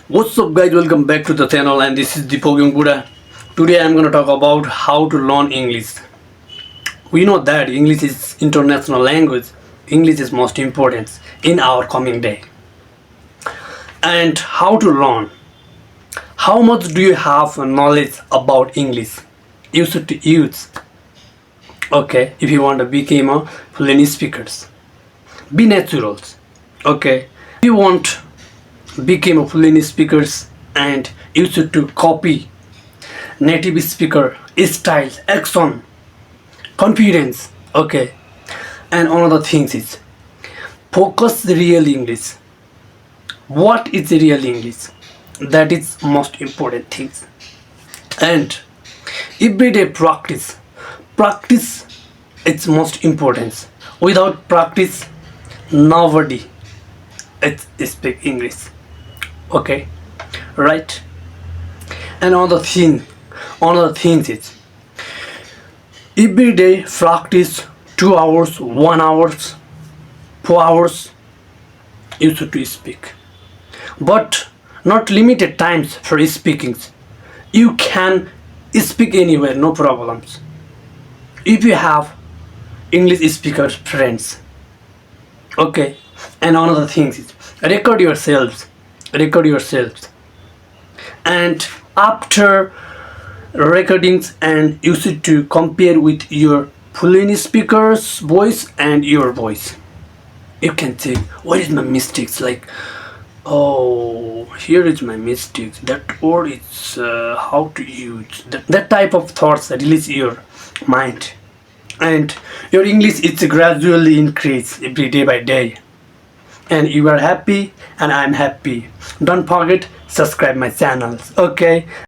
What's up guys, welcome back to the channel and this is DipakYoungBudha. Today I'm gonna talk about how to learn English. We know that English is international language. English is most important in our coming day. And how to learn. How much do you have knowledge about English? You should use. Okay, if you want to become a fluent speakers. Be naturals. Okay. If you want become a fluent speakers and you should to copy native speaker style, accent, confidence. Okay, and another things is focus the real English. What is the real English? That is most important things. And everyday practice it's most important. Without practice nobody it speak English. Okay, right? And another thing is every day practice 2 hours, 1 hour, 4 hours you should to speak, but not limited times for speaking. You can speak anywhere, no problems. If you have English speaker friends. Okay, and another thing is record yourselves, and after recordings and you should to compare with your fluent speaker's voice and your voice. You can say what is my mistakes, like, oh, here is my mistakes, that word is how to use that type of thoughts that release your mind, and your English is gradually increase every day by day, and you are happy and I'm happy. Don't forget subscribe my channels. Okay.